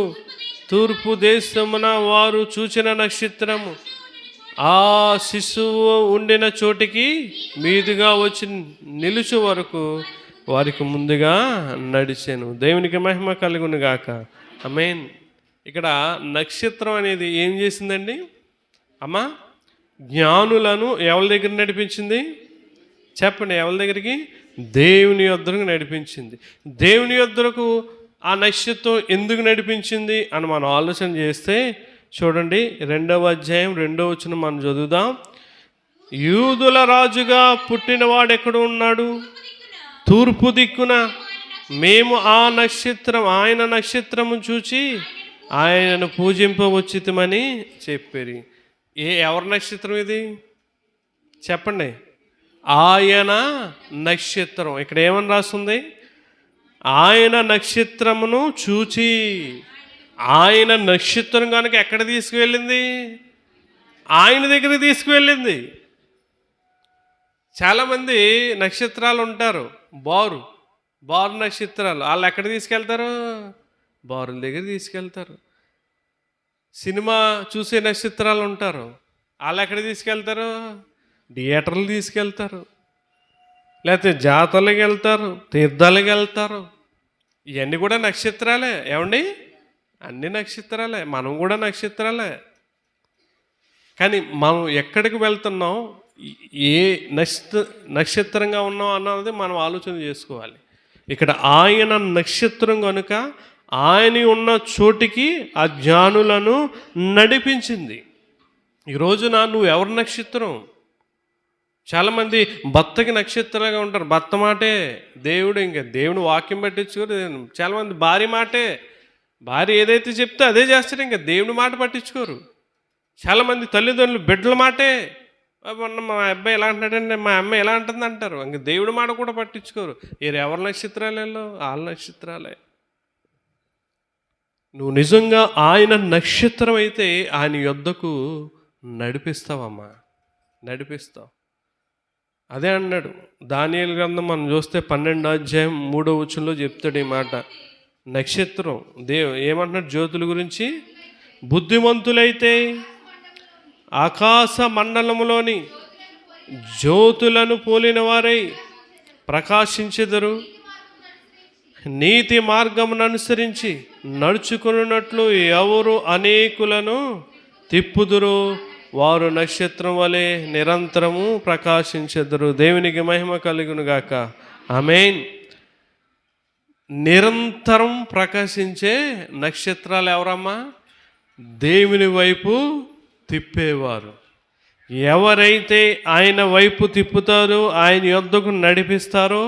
తూర్పు దేశమున వారు చూచిన నక్షత్రము ఆ శిశువు ఉండిన చోటికి మీదుగా వచ్చి నిలుచు వరకు వారికి ముందుగా నడిచాను. దేవునికి మహిమ కలుగును గాక. ఆమేన్. ఇక్కడ నక్షత్రం అనేది ఏం చేసిందండి అమ్మా? జ్ఞానులను ఎవరి దగ్గర నడిపించింది? చెప్పండి, ఎవరి దగ్గరికి? దేవుని యొద్దకు నడిపించింది. దేవుని యొద్దకు ఆ నక్షత్రం ఎందుకు నడిపించింది అని మనం ఆలోచన చేస్తే చూడండి, 2వ అధ్యాయం 2వ వచనం మనం చదువుదాం. యూదుల రాజుగా పుట్టినవాడు ఎక్కడ ఉన్నాడు? తూర్పు దిక్కున మేము ఆయన నక్షత్రము చూచి ఆయనను పూజింపవచ్చితమని చెప్పిరి. ఎవరి నక్షత్రం ఇది చెప్పండి? ఆయన నక్షత్రం. ఇక్కడ ఏమని రాస్తుంది? ఆయన నక్షత్రమును చూచి. ఆయన నక్షత్రం కనుక ఎక్కడ తీసుకువెళ్ళింది? ఆయన దగ్గరికి తీసుకువెళ్ళింది. చాలామంది నక్షత్రాలు ఉంటారు, బారు నక్షత్రాలు. వాళ్ళు ఎక్కడ తీసుకెళ్తారు? బారుల దగ్గర తీసుకెళ్తారు. సినిమా చూసే నక్షత్రాలు ఉంటారు, వాళ్ళు ఎక్కడ తీసుకెళ్తారు? థియేటర్లు తీసుకెళ్తారు, లేకపోతే జాతరలకు వెళ్తారు, తీర్థాలకు వెళ్తారు. ఇవన్నీ కూడా నక్షత్రాలే. ఏమండి? అన్ని నక్షత్రాలే. మనం కూడా నక్షత్రాలే. కానీ మనం ఎక్కడికి వెళ్తున్నాం, ఏ నక్షత్రంగా ఉన్నాం అన్నది మనం ఆలోచన చేసుకోవాలి. ఇక్కడ ఆయన నక్షత్రం కనుక ఆయన ఉన్న చోటికి ఆ జ్ఞానులను నడిపించింది. ఈ రోజున నువ్వు ఎవరి నక్షత్రం? చాలామంది భర్తకి నక్షత్రంగా ఉంటారు. భర్త మాటే దేవుడు, ఇంకా దేవుని వాక్యం పట్టించుకోరు. చాలామంది భార్య మాటే, భార్య ఏదైతే చెప్తే అదే చేస్తారు, ఇంకా దేవుని మాట పట్టించుకోరు. చాలామంది తల్లిదండ్రులు బిడ్డల మాటే, మా అబ్బాయి ఎలా అంటాడంటే మా అమ్మాయి ఎలా అంటుంది అంటారు, ఇంక దేవుడి మాట కూడా పట్టించుకోరు. ఎవరి నక్షత్రాలలో? వాళ్ళ నక్షత్రాలే. నువ్వు నిజంగా ఆయన నక్షత్రం అయితే ఆయన యొద్దకు నడిపిస్తావమ్మా, నడిపిస్తావు. అదే అన్నాడు దానియేలు గ్రంథం మనం చూస్తే 12వ అధ్యాయం 3వ వచనంలో చెప్తాడు ఈ మాట. నక్షత్రం ఏమంటున్నాడు జ్యోతుల గురించి? బుద్ధిమంతులైతే ఆకాశ మండలములోని జ్యోతులను పోలిన వారై ప్రకాశించెదరు, నీతి మార్గమును అనుసరించి నడుచుకున్నట్లు ఎవరు అనేకులను తిప్పుదురు, వారు నక్షత్రం వలె నిరంతరము ప్రకాశించెదరు. దేవునికి మహిమ కలుగును గాక. ఆమేన్. నిరంతరం ప్రకాశించే నక్షత్రాలు ఎవరమ్మా? దేవుని వైపు తిప్పేవారు. ఎవరైతే ఆయన వైపు తిప్పుతారో, ఆయన యొద్దకు నడిపిస్తారో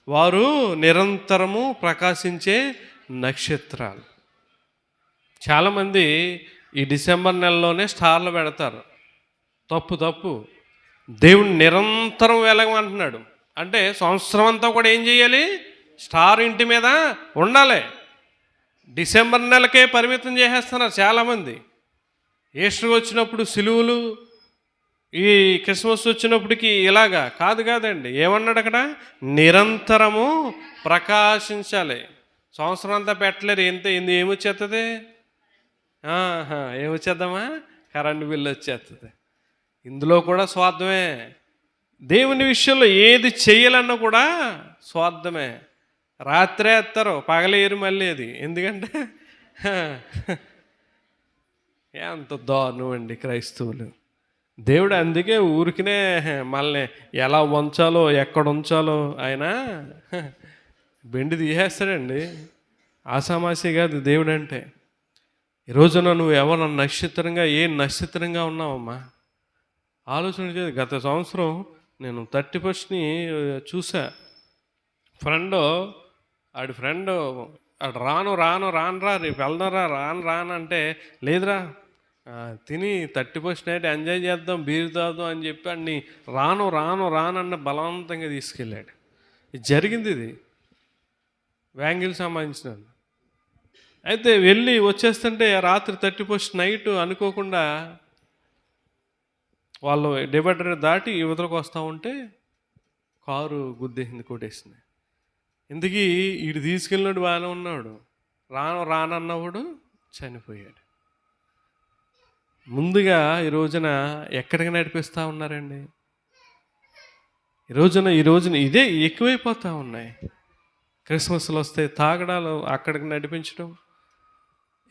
వారు నిరంతరము ప్రకాశించే నక్షత్రాలు. చాలామంది ఈ డిసెంబర్ నెలలోనే స్టార్లు పెడతారు. తప్పు. దేవుడు నిరంతరం వెలగమంటున్నాడు. అంటే సంవత్సరం అంతా కూడా ఏం చేయాలి? స్టార్ ఇంటి మీద ఉండాలి. డిసెంబర్ నెలకే పరిమితం చేసేస్తున్నారు చాలామంది. ఈస్టర్ వచ్చినప్పుడు సిలువలు, ఈ క్రిస్మస్ వచ్చినప్పటికి ఇలాగా కాదండి. ఏమన్నాడు అక్కడ? నిరంతరము ప్రకాశించాలి. సంవత్సరం అంతా పెట్టలేరు. ఏమొచ్చేస్తుంది? ఏమొచ్చేద్దామా? కరెంటు బిల్లు వచ్చేస్తుంది. ఇందులో కూడా స్వార్థమే. దేవుని విషయంలో ఏది చేయాలన్నా కూడా స్వార్థమే. రాత్రే ఎత్తారు, పగలేరు మళ్ళీ అది. ఎందుకంటే ఎంత దారుణం అండి క్రైస్తవులు. దేవుడు అందుకే ఊరికినే మనల్ని ఎలా ఉంచాలో, ఎక్కడ ఉంచాలో ఆయన బెండి తీసేస్తాడండి. ఆసామాసి కాదు దేవుడు అంటే. ఈ రోజున నువ్వు ఎవరు నక్షత్రంగా, ఏ నక్షత్రంగా ఉన్నావమ్మా? ఆలోచన చేసి. గత సంవత్సరం నేను 31ని చూసా. ఆడి ఫ్రెండ్ రాను రా రేపు వెళ్దాంరా రాను అంటే, లేదురా తిని 31 నైట్ ఎంజాయ్ చేద్దాం, బీరు తాగుదాం అని చెప్పి అన్ని రాను అన్న బలవంతంగా తీసుకెళ్ళాడు. ఇది జరిగింది. ఇది వ్యాంగిల్ సంబంధించిన. అయితే వెళ్ళి వచ్చేస్తుంటే రాత్రి 31 నైట్ అనుకోకుండా వాళ్ళు డివైడర్ దాటి యువతలకు వస్తూ ఉంటే కారు గుద్దేసింది, కొట్టేసింది. ఇందుకీ వీడు తీసుకెళ్ళినాడు బాగానే ఉన్నాడు, రానన్నవాడు చనిపోయాడు. ముందుగా ఈ రోజున ఎక్కడికి నడిపిస్తూ ఉన్నారండి? ఈ రోజున ఇదే ఎక్కువైపోతూ ఉన్నాయి. క్రిస్మస్లు వస్తే తాగడాలు, అక్కడికి నడిపించడం.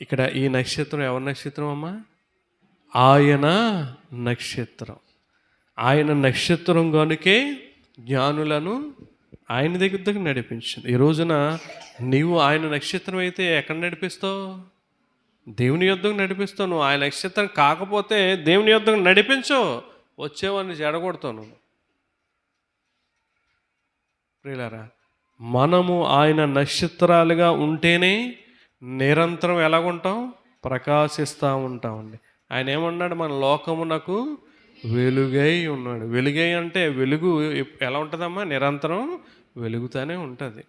ఇక్కడ ఈ నక్షత్రం ఎవరి నక్షత్రం అమ్మా? ఆయన నక్షత్రం. ఆయన నక్షత్రం కనుకే జ్ఞానులను ఆయన దగ్గరకు నడిపించింది. ఈ రోజున నీవు ఆయన నక్షత్రం అయితే ఎక్కడ నడిపిస్తావు? దేవుని యొద్దకు నడిపిస్తావు. నువ్వు ఆయన నక్షత్రం కాకపోతే దేవుని యొద్దకు నడిపించు, వచ్చేవాడిని జడగొడతావు నువ్వు. ప్రియులారా, మనము ఆయన నక్షత్రాలుగా ఉంటేనే నిరంతరం ఎలాగుంటాం? ప్రకాశిస్తూ ఉంటామండి. ఆయన ఏమన్నాడు? మన లోకమునకు వెలుగై ఉన్నాడు. వెలుగై అంటే వెలుగు ఎలా ఉంటుందమ్మా? నిరంతరం వెలుగుతూనే ఉంటుంది.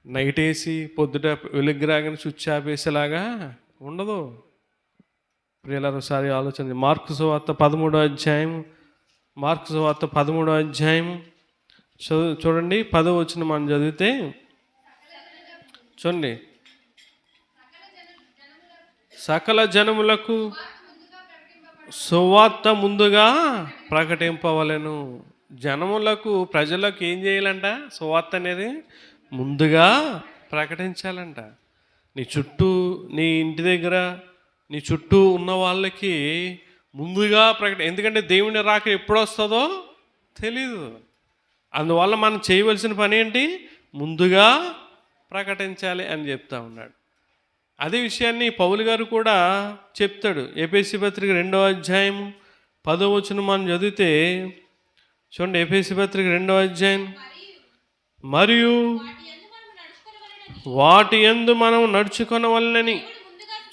నైట్ వేసి పొద్దుట వెలుగు రాగానే స్విచ్ ఆపేసేలాగా ఉండదు. ప్రియులారా, ఒకసారి ఆలోచన. మార్కు సువార్త 13వ అధ్యాయం, మార్కు సువార్త 13వ అధ్యాయం చూడండి, 10వ వచనం మనం చదివితే చూడండి. సకల జనములకు సువార్త ముందుగా ప్రకటింపవలెను. జనములకు, ప్రజలకు ఏం చేయాలంట? సువార్త అనేది ముందుగా ప్రకటించాలంట. నీ చుట్టూ, నీ ఇంటి దగ్గర, నీ చుట్టూ ఉన్న వాళ్ళకి ముందుగా ఎందుకంటే దేవుని రాక ఎప్పుడు వస్తుందో తెలీదు. అందువల్ల మనం చేయవలసిన పని ఏంటి? ముందుగా ప్రకటించాలి అని చెప్తా ఉన్నాడు. అదే విషయాన్ని పౌలు గారు కూడా చెప్తాడు. ఎఫెసీ పత్రిక 2వ అధ్యాయం 10వ వచనం మనం చదివితే చూడండి. ఎఫెసీ పత్రిక 2వ అధ్యాయం, మరియు వాటి యందు మనం నడుచుకొనవలెనని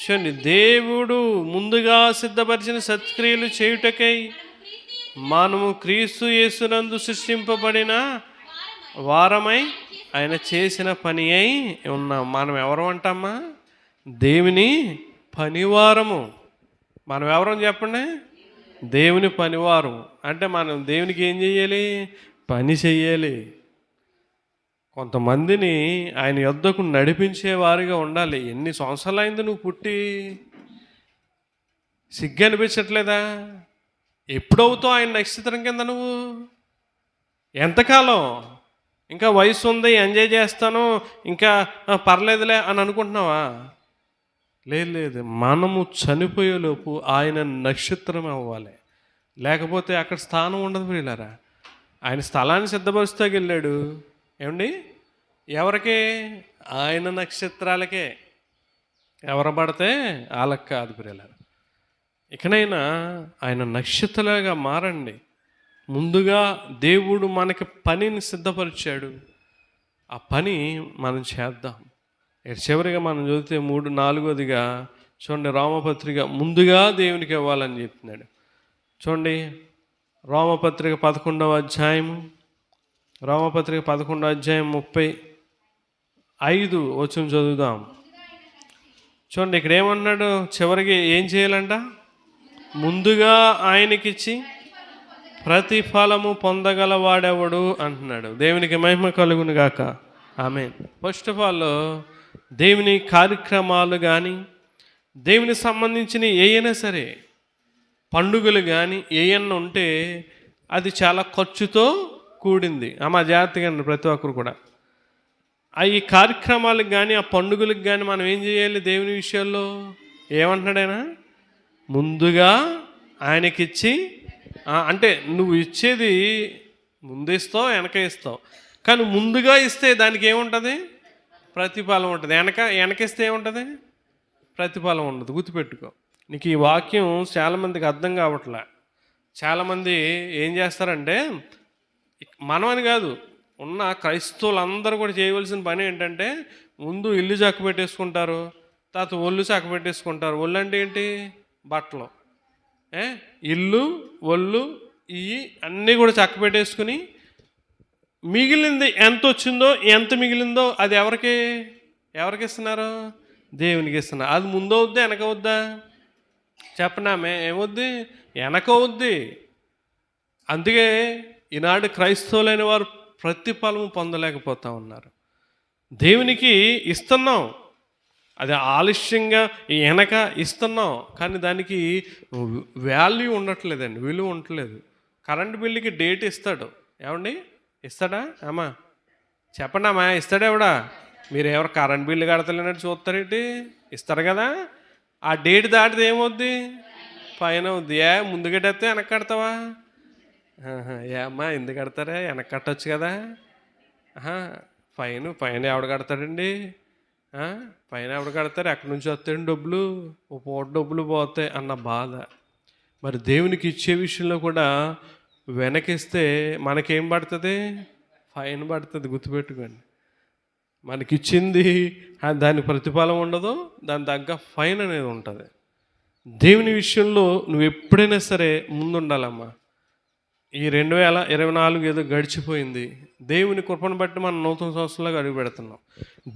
చూడండి, దేవుడు ముందుగా సిద్ధపరిచిన సత్క్రియలు చేయుటకై మనము క్రీస్తు యేసునందు సృష్టింపబడిన వారమై ఆయన చేసిన పని అయి ఉన్నాం. మనం ఎవరు అంటామా? దేవుని పనివారము. మనం ఎవరని చెప్పండి? దేవుని పనివారం. అంటే మనం దేవునికి ఏం చెయ్యాలి? పని చెయ్యాలి. కొంతమందిని ఆయన యొద్దకు నడిపించేవారిగా ఉండాలి. ఎన్ని సంవత్సరాలు అయింది నువ్వు పుట్టి? సిగ్గు అనిపించట్లేదా? ఎప్పుడవుతావు ఆయన నక్షత్రం కింద నువ్వు? ఎంతకాలం? ఇంకా వయసు ఉంది, ఎంజాయ్ చేస్తాను, ఇంకా పర్లేదులే అని అనుకుంటున్నావా? లేదు. మనము చనిపోయేలోపు ఆయన నక్షత్రం అవ్వాలి. లేకపోతే అక్కడ స్థానం ఉండదు ప్రియులారా. ఆయన స్థలాన్ని సిద్ధపరుస్తాకి వెళ్ళాడు. ఏమండి? ఎవరికి? ఆయన నక్షత్రాలకే. ఎవరు పడితే వాళ్ళకి కాదు ప్రియులారా. ఇకనైనా ఆయన నక్షత్రాలుగా మారండి. ముందుగా దేవుడు మనకి పనిని సిద్ధపరిచాడు. ఆ పని మనం చేద్దాం. చివరిగా మనం చదివితే 4వదిగా చూడండి, రోమపత్రిక ముందుగా దేవునికి ఇవ్వాలని చెప్తున్నాడు. చూడండి, రోమపత్రిక 11వ అధ్యాయం, రోమపత్రిక 11వ అధ్యాయం 35 వచనం చదువుదాం. చూడండి, ఇక్కడ ఏమన్నాడు? చివరికి ఏం చేయాలంట? ముందుగా ఆయనకిచ్చి ప్రతిఫలము పొందగలవాడెవడు అంటున్నాడు. దేవునికి మహిమ కలుగును గాక. ఆమేన్. ఫస్ట్ ఆఫ్ ఆల్, దేవుని కార్యక్రమాలు కానీ, దేవునికి సంబంధించిన ఏయైనా సరే పండుగలు కానీ ఏయన్నా ఉంటే అది చాలా ఖర్చుతో కూడింది. మా జాగ్రత్తగా ప్రతి ఒక్కరు కూడా ఈ కార్యక్రమాలకు కానీ, ఆ పండుగలకు కానీ మనం ఏం చేయాలి? దేవుని విషయాల్లో ఏమంటున్నాడైనా? ముందుగా ఆయనకిచ్చి, అంటే నువ్వు ఇచ్చేది ముందు ఇస్తావు, వెనక ఇస్తావు. కానీ ముందుగా ఇస్తే దానికి ఏముంటుంది? ప్రతిఫలం ఉంటుంది. వెనకిస్తే ఏముంటుంది? ప్రతిఫలం ఉండదు. గుర్తుపెట్టుకో. నీకు ఈ వాక్యం చాలామందికి అర్థం కావట్లే. చాలామంది ఏం చేస్తారంటే, మనమని కాదు, ఉన్న క్రైస్తవులందరూ కూడా చేయవలసిన పని ఏంటంటే, ముందు ఇల్లు చక్క పెట్టేసుకుంటారు, తర్వాత ఒళ్ళు చక్క పెట్టేసుకుంటారు. ఒళ్ళు అంటే ఏంటి? బట్టలు. ఇల్లు, ఒళ్ళు, ఇవి అన్నీ కూడా చక్క పెట్టేసుకుని మిగిలింది ఎంత వచ్చిందో, ఎంత మిగిలిందో అది ఎవరికి ఇస్తున్నారు? దేవునికి ఇస్తున్నారు. అది ముందు అవుద్దా, వెనక అవుద్దా? చెప్పనామే ఏమవుద్ది? వెనక అవుద్ది. అందుకే ఈనాడు క్రైస్తవులైన వారు ప్రతిఫలం పొందలేకపోతూ ఉన్నారు. దేవునికి ఇస్తున్నాం, అది ఆలస్యంగా వెనక ఇస్తున్నాం, కానీ దానికి వాల్యూ ఉండట్లేదండి, విలువ ఉండట్లేదు. కరెంటు బిల్లుకి డేట్ ఇస్తాడు. ఏమండి? ఇస్తాడా? అమ్మా చెప్పండి అమ్మా, ఇస్తాడా? ఎవడా? మీరు ఎవరు కరెంట్ బిల్లు కడతలేనట్టు చూస్తారేంటి? ఇస్తారు కదా. ఆ డేట్ దాటితే ఏమవుద్ది? ఫైన్ అవుద్ది. ముందు కట్టేస్తే వెనక కడతావా? అమ్మా ఎందుకు కడతారా? వెనక కట్టవచ్చు కదా. ఫైన్ ఎవడు కడతాడండి? పైన ఎవడు కడతారు? ఎక్కడి నుంచి వస్తాయండి డబ్బులు? ఓ పూట డబ్బులు పోతాయి అన్న బాధ. మరి దేవునికి ఇచ్చే విషయంలో కూడా వెనకిస్తే మనకేం పడుతుంది? ఫైన్ పడుతుంది, గుర్తుపెట్టుకోండి. మనకిచ్చింది దానికి ప్రతిఫలం ఉండదు, దాని తగ్గ ఫైన్ అనేది ఉంటుంది. దేవుని విషయంలో నువ్వు ఎప్పుడైనా సరే ముందుండాలమ్మా. ఈ 2024 ఏదో గడిచిపోయింది, దేవుని కృపను బట్టి మనం నూతన సంవత్సరంలో అడుగు పెడుతున్నాం.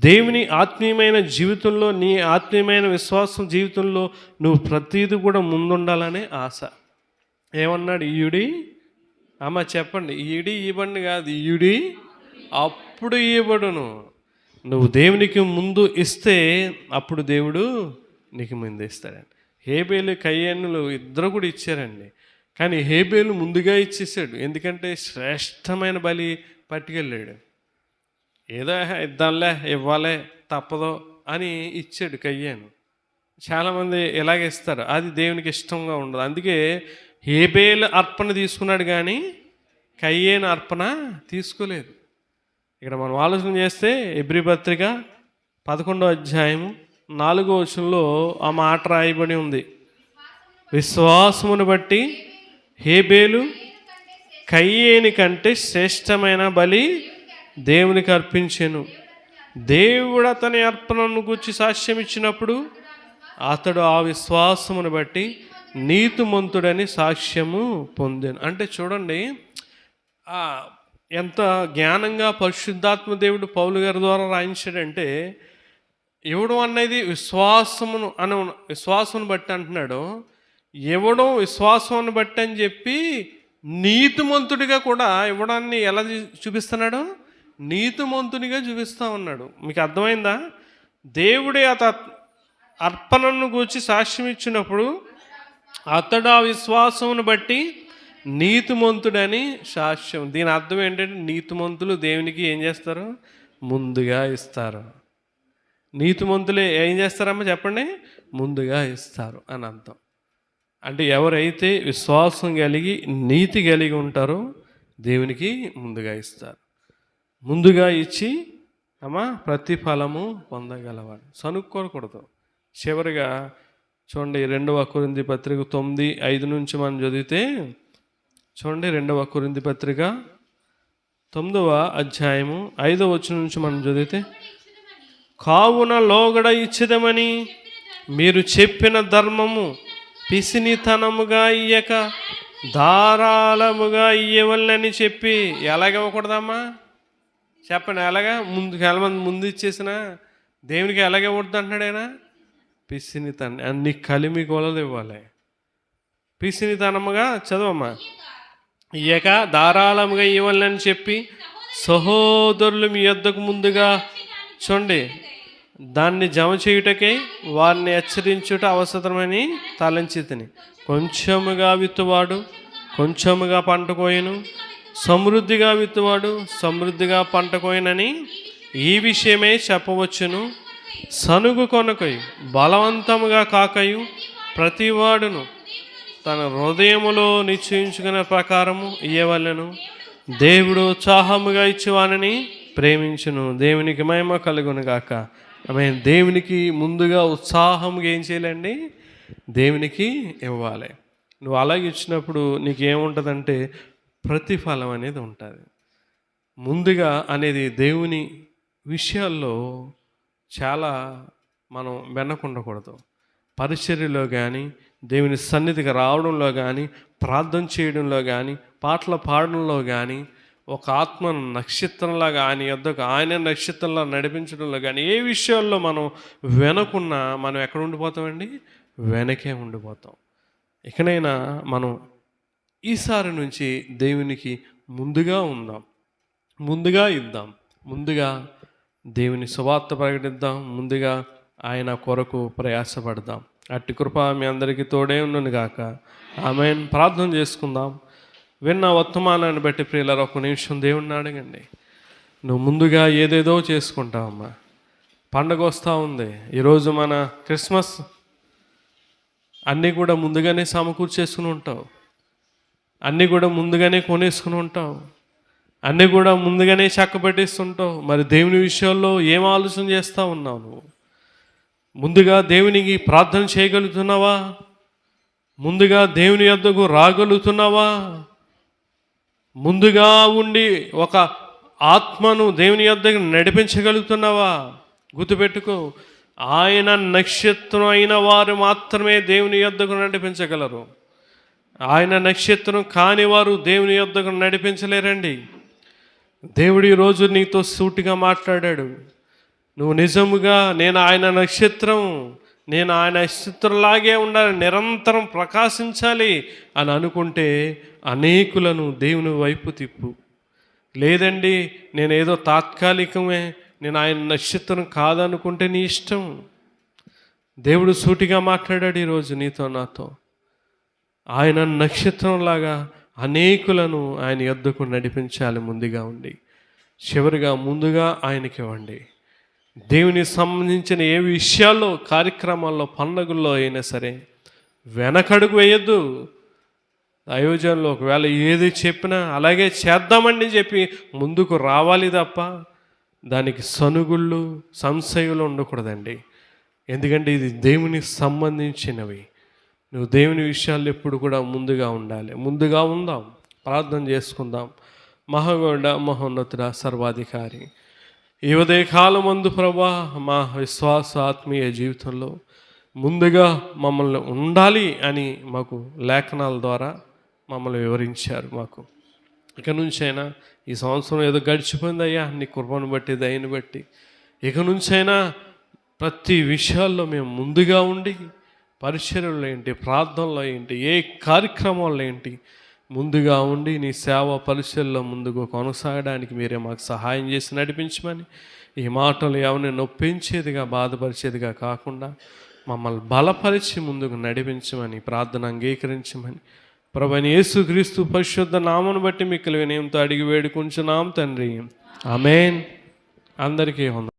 దేవుని ఆత్మీయమైన జీవితంలో, నీ ఆత్మీయమైన విశ్వాసం జీవితంలో నువ్వు ప్రతీది కూడా ముందుండాలనే ఆశ. ఏమన్నాడు? ఈయుడి అమ్మ చెప్పండి, ఈయుడి ఇవ్వండి కాదు, ఈయుడి అప్పుడు ఇవ్వబడును. నువ్వు దేవునికి ముందు ఇస్తే అప్పుడు దేవుడు నీకు ముందు ఇస్తాడండి. హేబేలు కయ్యనులు ఇద్దరు కూడా ఇచ్చారండి, కానీ హేబేలు ముందుగా ఇచ్చేసాడు. ఎందుకంటే శ్రేష్టమైన బలి పట్టుకెళ్ళాడు. ఏదో ఇద్దాంలే, ఇవ్వాలే, తప్పదో అని ఇచ్చాడు కయ్యాను. చాలామంది ఇలాగే ఇస్తారు, అది దేవునికి ఇష్టంగా ఉండదు. అందుకే హేబేలు అర్పణ తీసుకున్నాడు కానీ కయ్యేను అర్పణ తీసుకోలేదు. ఇక్కడ మనం ఆలోచన చేస్తే హెబ్రీ పత్రిక 11వ అధ్యాయము 4వ వచనంలో ఆ మాట రాయబడి ఉంది. విశ్వాసమును బట్టి హేబేలు కయ్యేని కంటే శ్రేష్టమైన బలి దేవునికి అర్పించెను. దేవుడు అతని అర్పణను గురించి సాక్ష్యం ఇచ్చినప్పుడు అతడు ఆ విశ్వాసమును బట్టి నీతిమంతుడని సాక్ష్యము పొందాను. అంటే చూడండి ఎంత జ్ఞానంగా పరిశుద్ధాత్మ దేవుడు పౌలు గారి ద్వారా రాయించాడంటే, ఇవ్వడం అనేది విశ్వాసమును బట్టి అంటున్నాడు. ఇవ్వడం విశ్వాసం బట్టి అని చెప్పి నీతిమంతుడిగా కూడా ఇవ్వడాన్ని ఎలా చూపిస్తున్నాడు? నీతిమంతునిగా చూపిస్తూ ఉన్నాడు. మీకు అర్థమైందా? దేవుడే అర్పణను గురించి సాక్ష్యం ఇచ్చినప్పుడు అతడు ఆ విశ్వాసమును బట్టి నీతిమంతుడని సాక్ష్యం. దీని అర్థం ఏంటంటే, నీతిమంతులు దేవునికి ఏం చేస్తారు? ముందుగా ఇస్తారు. నీతిమంతులే ఏం చేస్తారమ్మా చెప్పండి? ముందుగా ఇస్తారు అని అర్థం. అంటే ఎవరైతే విశ్వాసం కలిగి నీతి కలిగి ఉంటారో దేవునికి ముందుగా ఇస్తారు. ముందుగా ఇచ్చి ప్రతిఫలము పొందగలవాడు, సనుక్కోకూడదు. చివరిగా చూడండి, 2వ కొరింథీ పత్రిక 9:5 నుంచి మనం చదివితే చూడండి, 2వ కొరింథీ పత్రిక 9వ అధ్యాయము 5వ వచనం నుంచి మనం చదివితే, కావున లోగడ ఇచ్చేదమని మీరు చెప్పిన ధర్మము పిసినితనముగా ఇయ్యక ధారాళముగా ఇయ్యవలనని చెప్పి. ఎలాగివ్వకూడదమ్మా చెప్పండి? ఎలాగా? చాలామంది ముందు ఇచ్చేసిన దేవునికి ఎలాగివ్వద్దు అంటున్నాడు ఆయన? పిసినితనం, అన్ని కలిమి కొలలు ఇవ్వాలి. పిసినితనముగా చదవమ్మా. ఇయ్యక ధారాళముగా ఇవ్వాలని చెప్పి సహోదరులు మీ యొద్దకు ముందుగా చూడండి దాన్ని జమ చేయుటకే వారిని హెచ్చరించుట అవసరమని తలంచితిని. కొంచెముగా విత్తువాడు కొంచెముగా పంట కోయను, సమృద్ధిగా విత్తువాడు సమృద్ధిగా పంట కోయనని ఈ విషయమే చెప్పవచ్చును. సనుగు కొనకయు బలవంతముగా కాకయు ప్రతివాడును తన హృదయములో నిశ్చయించుకున్న ప్రకారము ఇయ్యవలెను. దేవుడు ఉత్సాహముగా ఇచ్చేవానిని ప్రేమించును. దేవునికి మహిమ కలుగును గాక. ఆమేన్. దేవునికి ముందుగా ఉత్సాహంగా ఏం చేయాలండి? దేవునికి ఇవ్వాలి. నువ్వు అలాగే ఇచ్చినప్పుడు నీకేముంటుందంటే ప్రతిఫలం అనేది ఉంటుంది. ముందుగా అనేది దేవుని విషయాల్లో చాలా మనం వెనకుండకూడదు. పరిచర్యలో కానీ, దేవుని సన్నిధికి రావడంలో కానీ, ప్రార్థన చేయడంలో కానీ, పాటలు పాడడంలో కానీ, ఒక ఆత్మను నక్షత్రంలాగా ఆయన నక్షత్రంలా నడిపించడంలో కానీ, ఏ విషయాల్లో మనం వెనకున్నా మనం ఎక్కడ ఉండిపోతామండి? వెనకే ఉండిపోతాం. ఇకనైనా మనం ఈసారి నుంచి దేవునికి ముందుగా ఉందాం, ముందుగా ఇద్దాం, ముందుగా దేవుని సువార్త ప్రకటిద్దాం, ముందుగా ఆయన కొరకు ప్రయాసపడదాం. అట్టి కృప మీ అందరికీ తోడే ఉన్నను గాక. ఆమేన్. ప్రార్థన చేసుకుందాం. విన్న వర్తమానాన్ని బట్టి ప్రియులారా ఒక నిమిషం దేవుణ్ణి అడగండి. నువ్వు ముందుగా ఏదేదో చేసుకుంటావమ్మా. పండగ వస్తూ ఉంది. ఈరోజు మన క్రిస్మస్ అన్నీ కూడా ముందుగానే సమకూర్చేసుకుని ఉంటావు, అన్నీ కూడా ముందుగానే కొనేసుకుని ఉంటావు, అన్నీ కూడా ముందుగానే చక్కబెట్టేస్తుంటావు. మరి దేవుని విషయాల్లో ఏం ఆలోచన చేస్తూ ఉన్నావు? నువ్వు ముందుగా దేవునికి ప్రార్థన చేయగలుగుతున్నావా? ముందుగా దేవుని యొద్దకు రాగలుగుతున్నావా? ముందుగా ఉండి ఒక ఆత్మను దేవుని యొద్దకు నడిపించగలుగుతున్నావా? గుర్తుపెట్టుకో, ఆయన నక్షత్రం అయిన వారు మాత్రమే దేవుని యొద్దకు నడిపించగలరు. ఆయన నక్షత్రం కాని వారు దేవుని యొద్దకు నడిపించలేరండి. దేవుడు ఈరోజు నీతో సూటిగా మాట్లాడాడు. నువ్వు నిజముగా నేను ఆయన నక్షత్రం, నేను ఆయన నక్షత్రంలాగే ఉండాలి, నిరంతరం ప్రకాశించాలి అని అనుకుంటే అనేకులను దేవుని వైపు తిప్పు. లేదండి నేను ఏదో తాత్కాలికమే, నేను ఆయన నక్షత్రం కాదనుకుంటే నీ ఇష్టం. దేవుడు సూటిగా మాట్లాడాడు ఈరోజు నీతో నాతో. ఆయన నక్షత్రంలాగా అనేకులను ఆయన యొద్దకు నడిపించాలి. ముందుగా ఉండి చివరిగా ముందుగా ఆయనకి ఇవ్వండి. దేవునికి సంబంధించిన ఏ విషయాల్లో, కార్యక్రమాల్లో, పండుగల్లో అయినా సరే వెనకడుగు వేయద్దు. దైవజనులు ఒకవేళ ఏది చెప్పినా అలాగే చేద్దామని చెప్పి ముందుకు రావాలి తప్ప దానికి సనుగుళ్ళు, సంశయాలు ఉండకూడదండి. ఎందుకంటే ఇది దేవునికి సంబంధించినవి. నువ్వు దేవుని విషయాల్లో ఎప్పుడు కూడా ముందుగా ఉండాలి. ముందుగా ఉందాం, ప్రార్థన చేసుకుందాం. మహాగౌడ, మహోన్నతుడ, సర్వాధికారి, ఈ ఉదయకాలం మందు ప్రభా మా విశ్వాస ఆత్మీయ జీవితంలో ముందుగా మమ్మల్ని ఉండాలి అని మాకు లేఖనాల ద్వారా మమ్మల్ని వివరించారు. మాకు ఇక నుంచైనా ఈ సంవత్సరం ఏదో గడిచిపోయిందయ్యా నీ కృపను బట్టి, దయని బట్టి, ఇక నుంచైనా ప్రతి విషయాల్లో మేము ముందుగా ఉండి పరిచర్యలో ఏంటి, ప్రార్థనలో ఏంటి, ఏ కార్యక్రమాల్లో ఏంటి ముందుగా ఉండి నీ సేవ పరిచర్యలో ముందుకు కొనసాగడానికి మీరే మాకు సహాయం చేసి నడిపించమని, ఈ మాటలు ఎవరిని నొప్పించేదిగా, బాధపరిచేదిగా కాకుండా మమ్మల్ని బలపరిచి ముందుకు నడిపించమని, ప్రార్థన అంగీకరించమని ప్రభువైన యేసుక్రీస్తు పరిశుద్ధ నామమును బట్టి మిక్కిలి వినయంతో అడిగి వేడుకుంటున్నాం తండ్రి. ఆమేన్. అందరికీ వందనాలు.